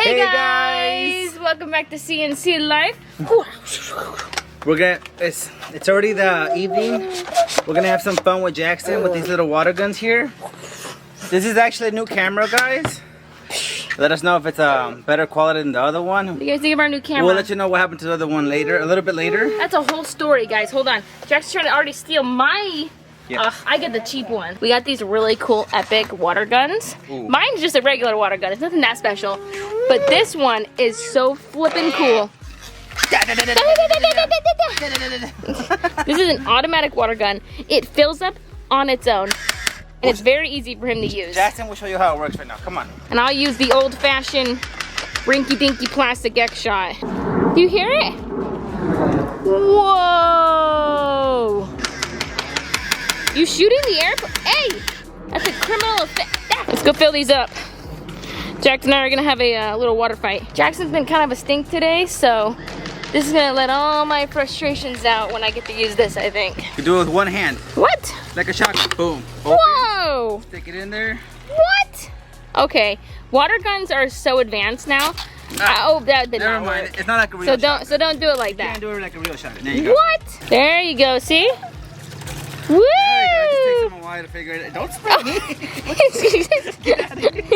Hey guys! Welcome back to CNC Life. It's already the evening. We're gonna have some fun with Jackson with these little water guns here. This is actually a new camera, guys. Let us know if it's better quality than the other one. What do you guys think of our new camera? We'll let you know what happened to the other one later, a little bit later. That's a whole story, guys. Hold on. Jackson's trying to already steal my... Yeah. I get the cheap one. We got these really cool epic water guns. Ooh. Mine's just a regular water gun. It's nothing that special. But this one is so flippin' cool. This is an automatic water gun. It fills up on its own. And it's very easy for him to use. Jackson will show you how it works right now. Come on. And I'll use the old-fashioned rinky-dinky plastic X-Shot. Do you hear it? Whoa! You shooting the airplane? Hey! That's a criminal offense. Let's go fill these up. Jackson and I are gonna have a little water fight. Jackson's been kind of a stink today, so this is gonna let all my frustrations out when I get to use this, I think. You do it with one hand. What? Like a shotgun. Boom. Open. Whoa! Stick it in there. What? Okay, water guns are so advanced now. Oh, that did Never not mind. work. It's not like a real shotgun. So don't do it like You that. can't do it like a real shotgun. There you go. What? There you go. See? Woo! There you go. It just takes him a while to figure it out. Don't spray me.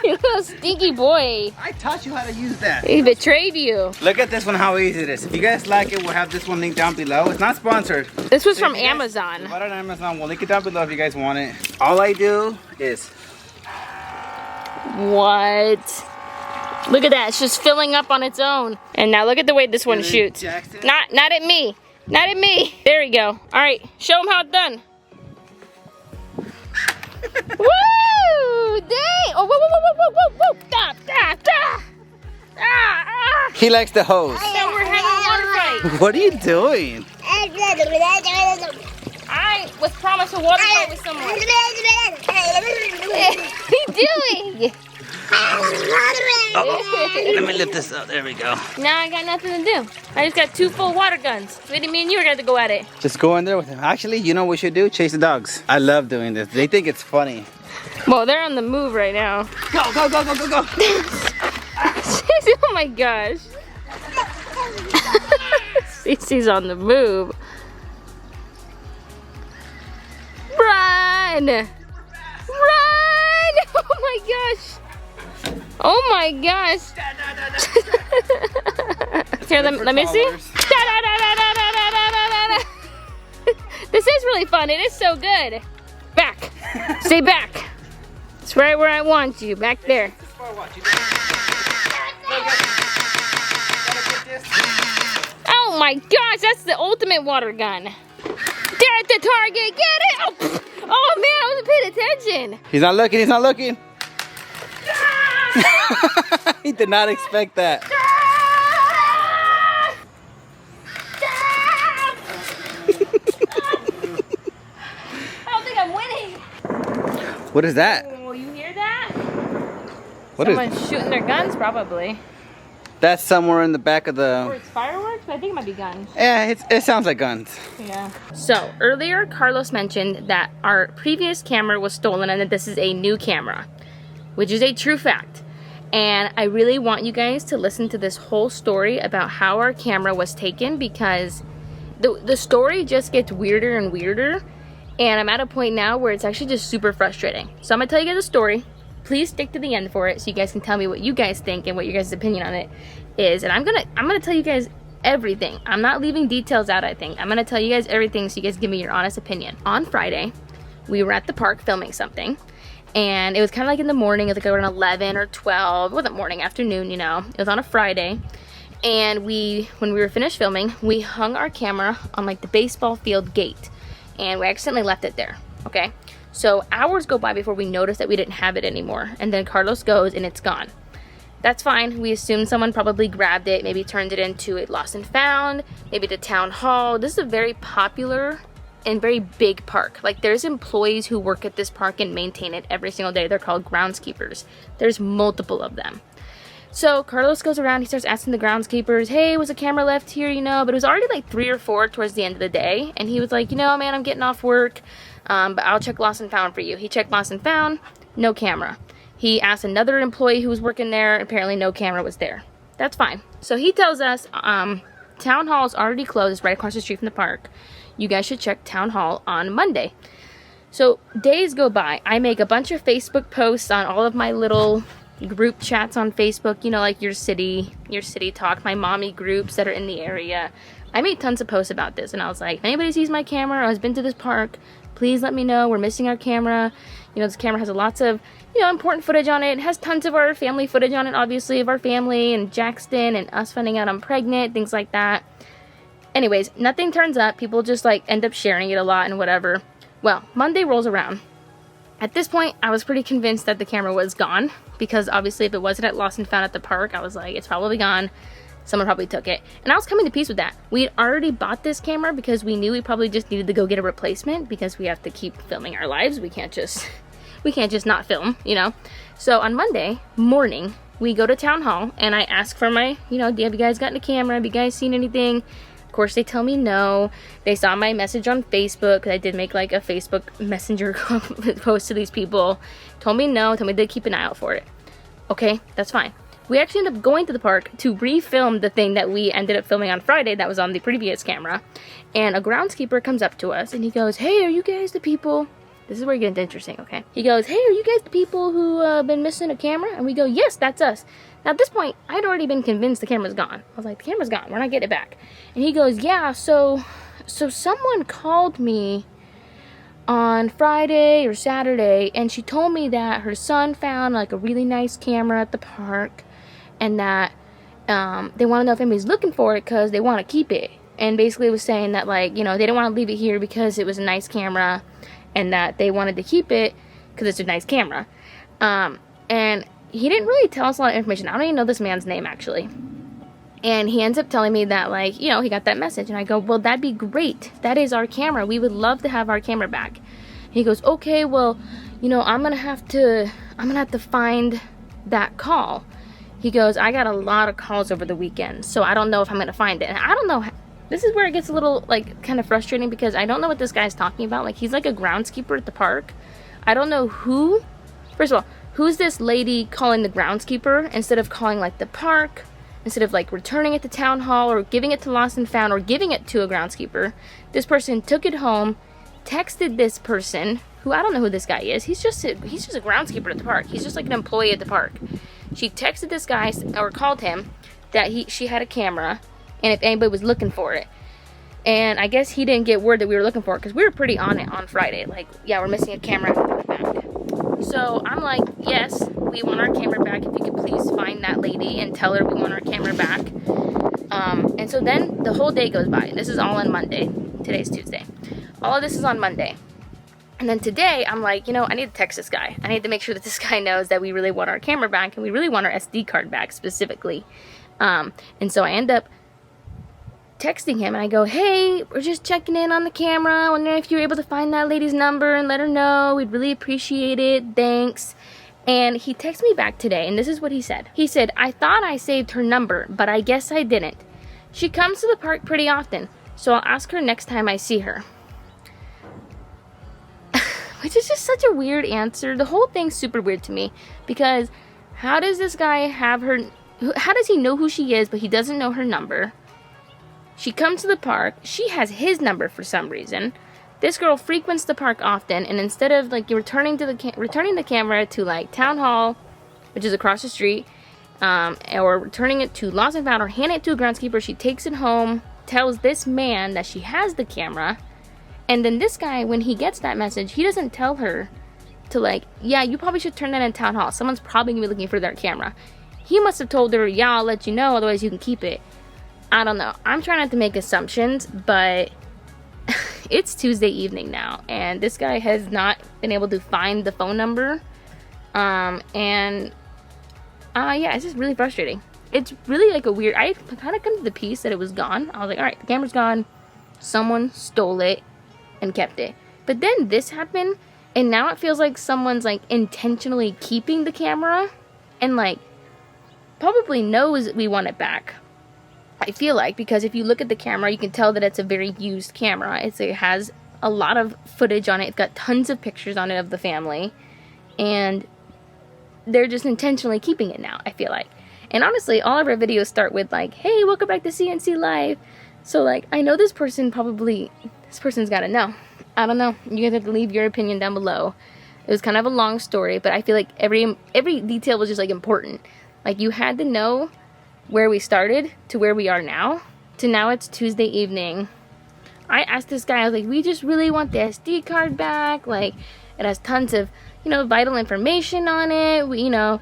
You little stinky boy. I taught you how to use that. He betrayed you. Look at this one, how easy it is. If you guys like it, we'll have this one linked down below. It's not sponsored. This was So if from you guys Amazon. bought it on Amazon. We'll link it down below if you guys want it. All I do is... What? Look at that. It's just filling up on its own. And now look at the way this one shoots. Jackson. Not at me. Not at me. There we go. All right. Show him how it's done. Woo! Dang! Oh, whoa, whoa, whoa, whoa, whoa, whoa! Stop! Stop! Stop! Ah! He likes the hose. Now we're having a water fight. What are you doing? I was promised a water fight with someone. What are you doing? Let me lift this up. There we go. Now I got nothing to do. I just got two full water guns. Maybe me and you are going to go at it. Just go in there with him. Actually, you know what we should do? Chase the dogs. I love doing this. They think it's funny. Well, they're on the move right now. Go, go, go, go, go, go. Oh my gosh. Cece's on the move. Run! Run! Oh my gosh. Oh my gosh. Here, let me see. This is really fun. It is so good. Back. Stay back. It's right where I want you. Back there. Oh my gosh, that's the ultimate water gun. They're at the target. Get it. Oh man, I wasn't paying attention. He's not looking. He's not looking. He did not expect that. I don't think I'm winning. What is that? Oh, you hear that? What is? Someone's shooting their guns, probably. That's somewhere in the back of Or the... it's fireworks, but I think it might be guns. Yeah, it sounds like guns. Yeah. So, earlier, Carlos mentioned that our previous camera was stolen and that this is a new camera, which is a true fact. And I really want you guys to listen to this whole story about how our camera was taken, because the story just gets weirder and weirder. And I'm at a point now where it's actually just super frustrating. So I'm going to tell you guys a story. Please stick to the end for it so you guys can tell me what you guys think and what your guys' opinion on it is. And I'm gonna tell you guys everything. I'm not leaving details out, I think. I'm gonna tell you guys everything so you guys give me your honest opinion. On Friday, we were at the park filming something. And it was kind of like in the morning. It was like around 11 or 12. It wasn't morning, afternoon, you know. It was on a Friday. And when we were finished filming, we hung our camera on like the baseball field gate. And we accidentally left it there, okay? So hours go by before we notice that we didn't have it anymore. And then Carlos goes and it's gone. That's fine. We assume someone probably grabbed it, maybe turned it into a lost and found, maybe to town hall. This is a very popular and very big park. Like, there's employees who work at this park and maintain it every single day. They're called groundskeepers. There's multiple of them. So Carlos goes around, he starts asking the groundskeepers, hey, was a camera left here, you know? But it was already like 3 or 4 towards the end of the day. And he was like, you know, man, I'm getting off work, but I'll check lost and found for you. He checked lost and found, no camera. He asked another employee who was working there. Apparently no camera was there. That's fine. So he tells us Town Hall is already closed. It's right across the street from the park. You guys should check Town Hall on Monday. So days go by. I make a bunch of Facebook posts on all of my little group chats on Facebook, you know, like your city talk, my mommy groups that are in the area. I made tons of posts about this, and I was like, if anybody sees my camera or has been to this park, please let me know. We're missing our camera. You know, this camera has lots of, you know, important footage on it. It has tons of our family footage on it, obviously, of our family and Jackson and us finding out I'm pregnant, things like that. Anyways, nothing turns up. People just like end up sharing it a lot and whatever. Well, Monday rolls around. At this point, I was pretty convinced that the camera was gone, because obviously if it wasn't at Lost and Found at the park, I was like, it's probably gone. Someone probably took it. And I was coming to peace with that. We had already bought this camera because we knew we probably just needed to go get a replacement, because we have to keep filming our lives. We can't just not film, you know? So on Monday morning, we go to Town Hall and I ask for my, you know, have you guys gotten a camera? Have you guys seen anything? Of course, they tell me no. They saw my message on Facebook. I did make like a Facebook Messenger post to these people. Told me no. Told me to keep an eye out for it. Okay, that's fine. We actually ended up going to the park to refilm the thing that we ended up filming on Friday that was on the previous camera. And a groundskeeper comes up to us and he goes, hey, are you guys the people? This is where it gets interesting, okay? He goes, hey, are you guys the people who been missing a camera? And we go, yes, that's us. Now, at this point, I'd already been convinced the camera's gone. I was like, the camera's gone. We're not getting it back. And he goes, yeah, so someone called me on Friday or Saturday, and she told me that her son found, like, a really nice camera at the park, and that they want to know if anybody's looking for it because they want to keep it. And basically was saying that, like, you know, they didn't want to leave it here because it was a nice camera, and that they wanted to keep it because it's a nice camera. And he didn't really tell us a lot of information. I don't even know this man's name, actually. And he ends up telling me that, like, you know, he got that message. And I go, well, that'd be great. That is our camera. We would love to have our camera back. And he goes, okay, well, you know, I'm gonna have to find that call. He goes, I got a lot of calls over the weekend, so I don't know if I'm gonna find it. And I don't know. This is where it gets a little, like, kind of frustrating, because I don't know what this guy's talking about. Like, he's like a groundskeeper at the park. I don't know who. First of all, who's this lady calling the groundskeeper instead of calling, like, the park, instead of, like, returning it to Town Hall or giving it to Lost and Found or giving it to a groundskeeper? This person took it home, texted this person, who I don't know who this guy is. He's just a groundskeeper at the park. He's just like an employee at the park. She texted this guy, or called him, that she had a camera, and if anybody was looking for it. And I guess he didn't get word that we were looking for it, because we were pretty on it on Friday. Like, yeah, we're missing a camera, put it back. So I'm like, yes, we want our camera back. If you could please find that lady and tell her we want our camera back. And so then the whole day goes by. This is all on Monday. Today's Tuesday. All of this is on Monday. And then today, I'm like, you know, I need to text this guy. I need to make sure that this guy knows that we really want our camera back, and we really want our SD card back specifically. And so I end up texting him, and I go, hey, we're just checking in on the camera. Wondering if you're able to find that lady's number and let her know. We'd really appreciate it. Thanks. And he texted me back today, and this is what he said. He said, I thought I saved her number, but I guess I didn't. She comes to the park pretty often, so I'll ask her next time I see her. Which is just such a weird answer. The whole thing's super weird to me, because how does this guy have her, how does he know who she is, but he doesn't know her number? She comes to the park. She has his number for some reason. This girl frequents the park often, and instead of like returning the camera to like Town Hall, which is across the street, or returning it to Lost and Found or handing it to a groundskeeper, she takes it home, tells this man that she has the camera, and then this guy, when he gets that message, he doesn't tell her to like, yeah, you probably should turn that in Town Hall. Someone's probably gonna be looking for their camera. He must have told her, yeah, I'll let you know, otherwise you can keep it. I don't know. I'm trying not to make assumptions, but it's Tuesday evening now, and this guy has not been able to find the phone number. Yeah, it's just really frustrating. It's really like a weird, I kind of come to the peace that it was gone. I was like, all right, the camera's gone. Someone stole it and kept it. But then this happened, and now it feels like someone's like intentionally keeping the camera and like probably knows we want it back. I feel like, because if you look at the camera, you can tell that it's a very used camera. It has a lot of footage on it. It's got tons of pictures on it of the family. And they're just intentionally keeping it now, I feel like. And honestly, all of our videos start with like, hey, welcome back to CNC Live. So like, I know this person's gotta know. I don't know. You guys have to leave your opinion down below. It was kind of a long story, but I feel like every detail was just like important. Like you had to know where we started to where we are now. To now it's Tuesday evening. I asked this guy, I was like, we just really want the SD card back. Like it has tons of, you know, vital information on it.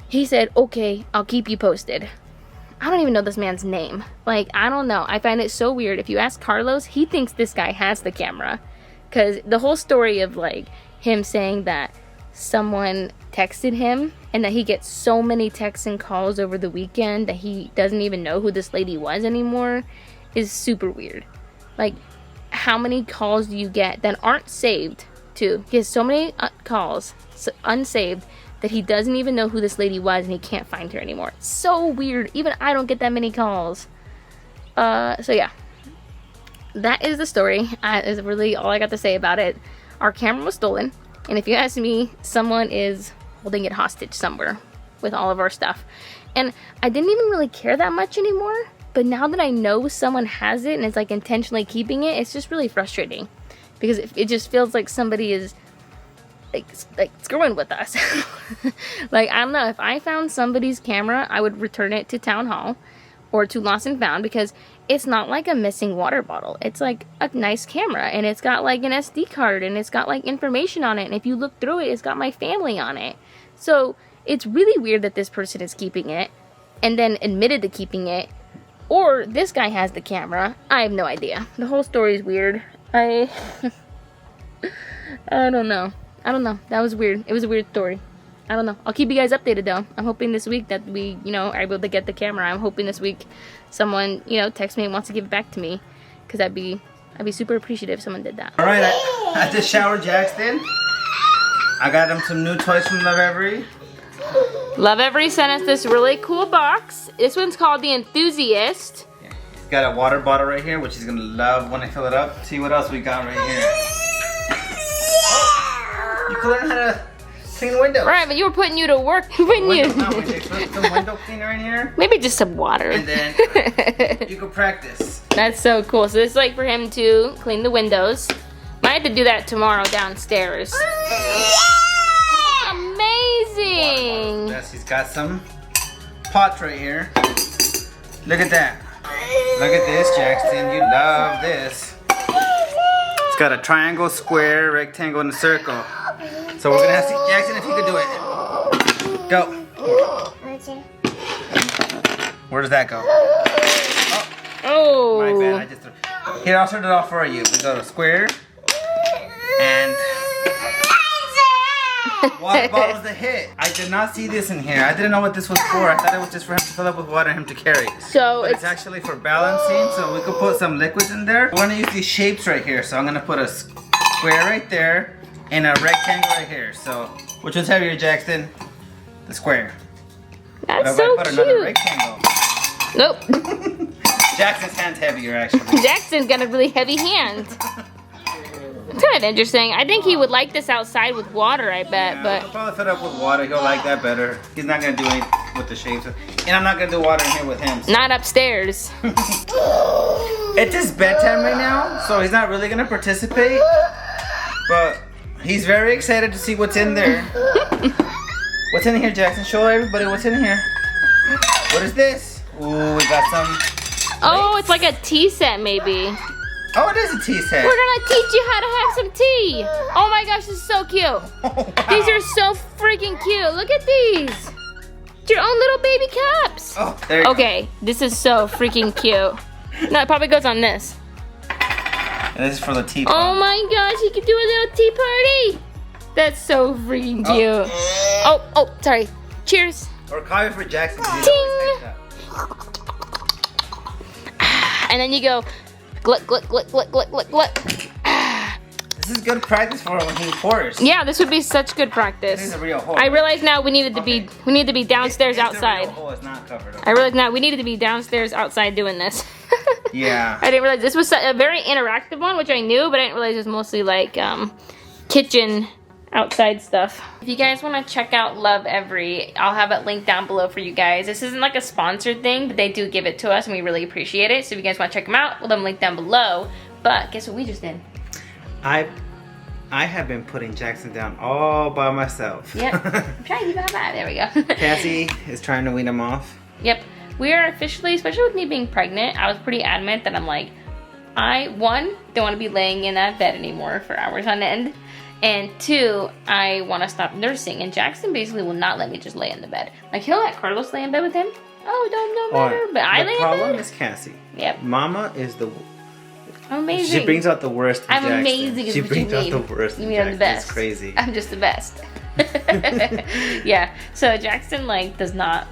He said, okay, I'll keep you posted. I don't even know this man's name. Like, I don't know. I find it so weird. If you ask Carlos, he thinks this guy has the camera. Because the whole story of, like, him saying that someone texted him and that he gets so many texts and calls over the weekend that he doesn't even know who this lady was anymore is super weird. Like, how many calls do you get that aren't saved to? He has so many calls, unsaved, that he doesn't even know who this lady was and he can't find her anymore. It's so weird. Even I don't get that many calls. So yeah. That is the story. Is really all I got to say about it. Our camera was stolen. And if you ask me, someone is holding it hostage somewhere with all of our stuff. And I didn't even really care that much anymore. But now that I know someone has it and is like intentionally keeping it, it's just really frustrating. Because it just feels like somebody is like screwing with us. Like, I don't know, if I found somebody's camera, I would return it to Town Hall or to Lost and Found, because it's not like a missing water bottle. It's like a nice camera, and it's got like an SD card, and it's got like information on it, and if you look through it, it's got my family on it. So it's really weird that this person is keeping it and then admitted to keeping it, or this guy has the camera. I have no idea. The whole story is weird. I don't know. That was weird. It was a weird story. I don't know. I'll keep you guys updated though. I'm hoping this week that we, are able to get the camera. I'm hoping this week someone, texts me and wants to give it back to me. Because I'd be super appreciative if someone did that. Alright, I just showered Jackson. I got him some new toys from Lovevery. Lovevery sent us this really cool box. This one's called the Enthusiast. Yeah. He's got a water bottle right here, which he's going to love when I fill it up. See what else we got right here. You can learn how to clean windows. Right, but you were putting you to work. Some window cleaner in here. Maybe just some water. And then you can practice. That's so cool. So this is like for him to clean the windows. Might have to do that tomorrow downstairs. Amazing. Yes, he's got some pots right here. Look at that. Look at this, Jackson. You love this. It's got a triangle, square, rectangle, and a circle. So we're gonna have to see Jackson if he could do it. Go. Where does that go? Oh. My bad. I just threw. Here, I'll turn it off for you. We go to square and water bottles to hit. I did not see this in here. I didn't know what this was for. I thought it was just for him to fill up with water and him to carry. So but it's actually for balancing. So we could put some liquids in there. We're gonna use these shapes right here. So I'm gonna put a square right there and a rectangle right here. So which one's heavier, Jackson? The square. That's so put cute. another rectangle? Nope. Jackson's hand's heavier, actually. Jackson's got a really heavy hand. It's kind of interesting. I think he would like this outside with water, I bet, but... He'll probably fill it up with water. He'll like that better. He's not going to do anything with the shapes. And I'm not going to do water in here with him. So. Not upstairs. It's his bedtime right now, so he's not really going to participate. But he's very excited to see what's in there. What's in here, Jackson? Show everybody what's in here. What is this? Ooh, we got some... Oh, it's like a tea set, maybe. Oh, it is a tea set. We're gonna teach you how to have some tea. Oh my gosh, this is so cute. Oh, wow. These are so freaking cute. Look at these. It's your own little baby cups. Oh, there you go. Okay, this is so freaking cute. No, it probably goes on this. And this is for the tea pot. Oh my gosh, you can do a little tea party. That's so freaking cute. Oh, sorry. Cheers. Or coffee for Jackson. Ting. And then you go, glut, glut, glut, glut, glut, glut, glut. This is good practice for when he pours. Yeah, this would be such good practice. This is a real hole. I realize now we needed to be downstairs outside. The real hole is not covered up. I realize now we needed to be downstairs outside doing this. Yeah. I didn't realize this was a very interactive one, which I knew, but I didn't realize it was mostly like kitchen outside stuff. If you guys want to check out Lovevery, I'll have it linked down below for you guys. This isn't like a sponsored thing, but they do give it to us and we really appreciate it. So if you guys want to check them out, we'll have them linked down below. But guess what we just did? I have been putting Jackson down all by myself. Yep. I'm trying to keep my vibe. There we go. Cassie is trying to wean him off. Yep. We are officially, especially with me being pregnant, I was pretty adamant that I'm like, one, don't want to be laying in that bed anymore for hours on end. And two, I want to stop nursing. And Jackson basically will not let me just lay in the bed. Like, he'll let Carlos lay in bed with him. Oh, don't matter. But I lay in bed. The problem is Cassie. Yep. Mama is the... I'm amazing. She brings out the worst in Jackson. Amazing is she what brings you out mean. the worst You in mean I'm the Jackson. best. It's crazy. I'm just the best. Yeah. So Jackson, like, does not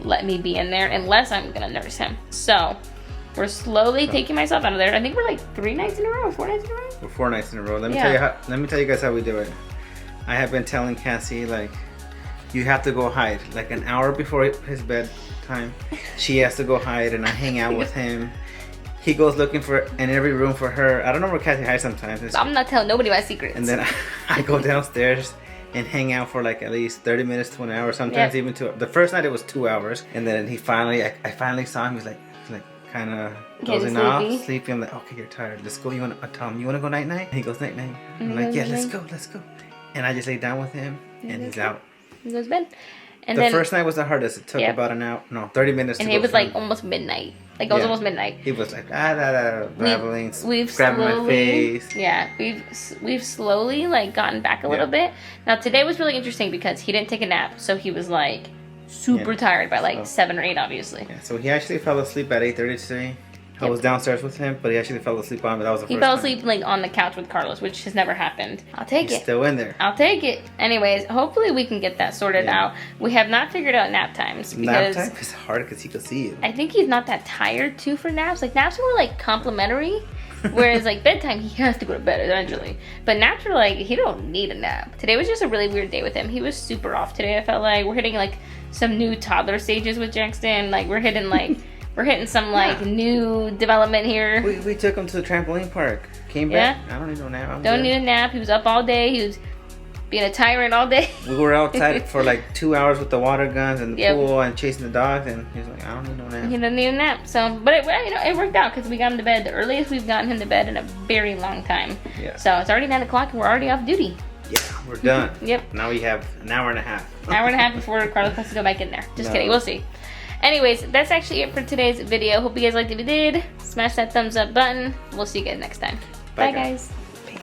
let me be in there unless I'm going to nurse him. So... we're slowly taking myself out of there. I think we're like 3 nights in a row, 4 nights in a row. We're 4 nights in a row. Let me Yeah. tell you guys how we do it. I have been telling Cassie, like, you have to go hide. Like an hour before his bedtime, she has to go hide, and I hang out with him. He goes looking for in every room for her. I don't know where Cassie hides sometimes. I'm not telling nobody my secrets. And then I go downstairs and hang out for like at least 30 minutes to an hour. Sometimes even 2. The first night it was 2 hours, and then I finally saw him. He's like kind of dozing off, sleepy. I'm like, okay, you're tired. Let's go. You want to tell him you want to go night night? And he goes night night. I'm like, yeah, let's go. And I just lay down with him, and he's out. He goes to bed. And the first night was the hardest. It took about 30 minutes. And to it go was through. like almost midnight. Like it was almost midnight. He was like babbling, we've grabbing slowly, my face. Yeah, we've slowly like gotten back a little bit. Now today was really interesting because he didn't take a nap, so he was like super tired by like 7 or 8, obviously. Yeah, so he actually fell asleep at 8:30 today. I was downstairs with him, but he actually fell asleep on me. That was the first time. He fell asleep like on the couch with Carlos, which has never happened. I'll take it. He's still in there. I'll take it. Anyways, hopefully we can get that sorted out. We have not figured out nap times because nap time is hard because he can see you. I think he's not that tired too for naps. Like naps are more like complimentary, whereas like bedtime he has to go to bed eventually. But naps are like he don't need a nap. Today was just a really weird day with him. He was super off today. I felt like we're hitting like some new toddler stages with Jackson. Like we're hitting some like new development here. We took him to the trampoline park. Came back. I don't need no nap. Don't need a nap. He was up all day. He was being a tyrant all day. We were outside for like 2 hours with the water guns and the pool and chasing the dogs, and he's like, I don't need no nap. He doesn't need a nap. So, but it worked out because we got him to bed the earliest we've gotten him to bed in a very long time. Yeah. So it's already 9 o'clock and we're already off duty. Yeah, we're done. Yep. Now we have an hour and a half. Hour and a half before Carlos has to go back in there. Just kidding. We'll see. Anyways, that's actually it for today's video. Hope you guys liked it. If you did, smash that thumbs up button. We'll see you guys next time. Bye guys.